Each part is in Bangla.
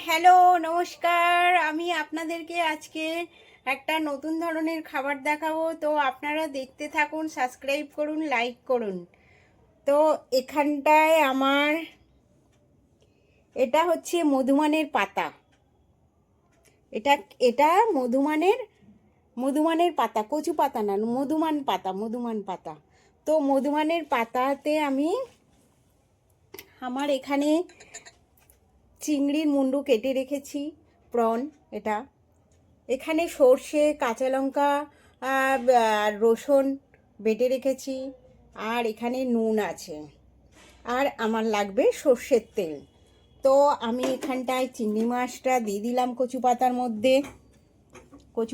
হ্যালো, নমস্কার। আমি আপনাদেরকে আজকে একটা নতুন ধরনের খাবার দেখাবো। তো আপনারা দেখতে থাকুন, সাবস্ক্রাইব করুন, লাইক করুন। তো এখানটায় আমার এটা হচ্ছে মধুমানের পাতা। এটা এটা মধুমানের পাতা, কচু পাতা না, মধুমান পাতা। তো মধুমানের পাতাতে আমি আমার এখানে চিংড়ির মুন্ডু কেটে রেখেছি, প্রন এটা। এখানে সর্ষে, কাঁচা লঙ্কা আর রসুন বেটে রেখেছি, আর এখানে নুন আছে, আর আমার লাগবে সর্ষের তেল। তো আমি এখানটায় চিংড়ি মাছটা দিয়ে দিলাম কচু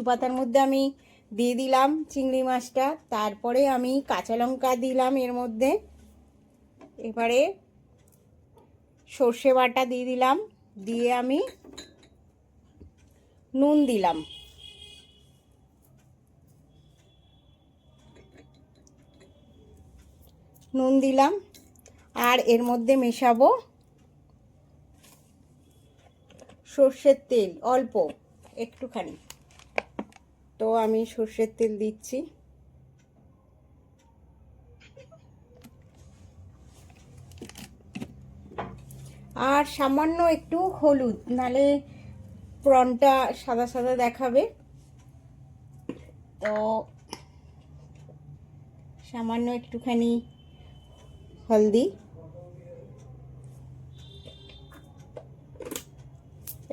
পাতার মধ্যে আমি দিয়ে দিলাম চিংড়ি মাছটা। তারপরে আমি কাঁচা লঙ্কা দিলাম এর মধ্যে। এবারে সর্ষে বাটা দিয়ে দিলাম, দিয়ে আমি নুন দিলাম। আর এর মধ্যে মেশাবো সর্ষের তেল, অল্প একটুখানি। তো আমি সর্ষের তেল দিচ্ছি। আর সামান্য একটু হলুদ, নালে প্রনটা সাদা সাদা দেখাবে। তো সামান্য একটুখানি হলদি।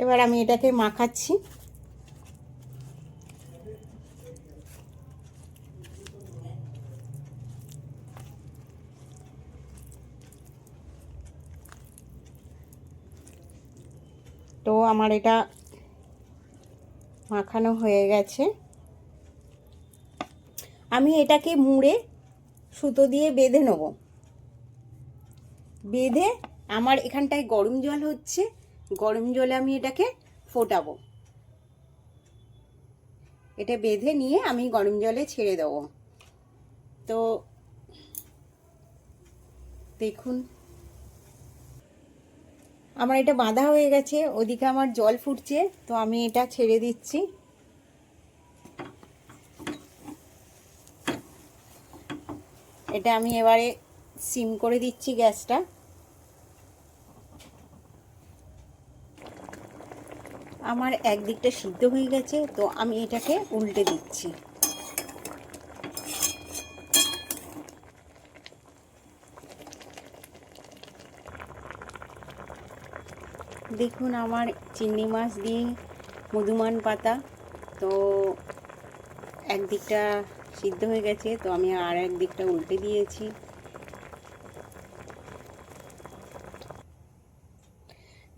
এবার আমি এটাকে মাখাচ্ছি। তো আমার এটা মাখানো হয়ে গেছে। আমি এটাকে মুড়ে সুতো দিয়ে বেঁধে নেব। বেঁধে আমার এখানটায় গরম জল হচ্ছে, গরম জলে আমি এটাকে ফোটাবো। এটা বেঁধে নিয়ে আমি গরম জলে ছেড়ে দেব। তো দেখুন আমার এটা বাঁধা হয়ে গেছে, ওদিকে আমার জল ফুটছে। তো আমি এটা ছেড়ে দিচ্ছি। এটা আমি এবারে সিম করে দিচ্ছি গ্যাসটা। আমার একদিকটা সিদ্ধ হয়ে গেছে, তো আমি এটাকে উল্টে দিচ্ছি। দেখুন আমার চিংড়ি মাছ দিয়ে মধুমান পাতা তো একদিকটা সিদ্ধ হয়ে গেছে, তো আমি আর একদিকটা উল্টে দিয়েছি।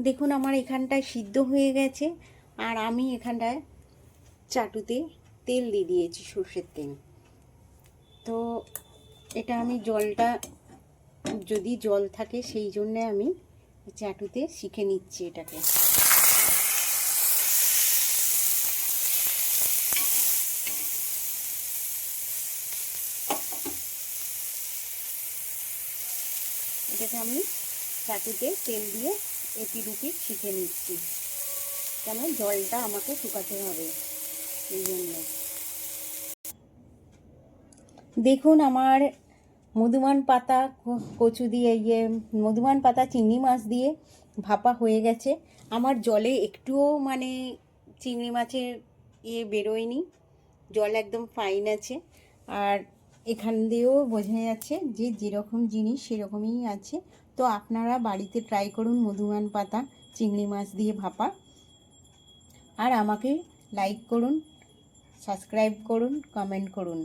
দেখুন আমার এখানটায় সিদ্ধ হয়ে গেছে, আর আমি এখানটায় চাটুতে তেল দিয়ে দিয়েছি, সর্ষের তেল। তো এটা আমি জলটা, যদি জল থাকে সেই জন্যে আমি চাটুতে শিখে নিচ্ছি এটাকে। এটাকে আমি চাটুতে তেল দিয়ে এপিট ওপিট শিখে নিচ্ছি, কেন জলটা আমাকে শুকাতে হবে এই জন্য। দেখুন আমার মধুমান পাতা কচু দিয়ে মধুমান পাতা চিংড়ি মাছ দিয়ে ভাপা হয়ে গেছে। আমার জলে একটুও মানে চিংড়ি মাছের বেরোয়নি, জল একদম ফাইন আছে। আর এখান দিয়েও বোঝা যাচ্ছে যে যেরকম জিনিস সেরকমই আছে। তো আপনারা বাড়িতে ট্রাই করুন মধুমান পাতা চিংড়ি মাছ দিয়ে ভাপা। আর আমাকে লাইক করুন, সাবস্ক্রাইব করুন, কমেন্ট করুন।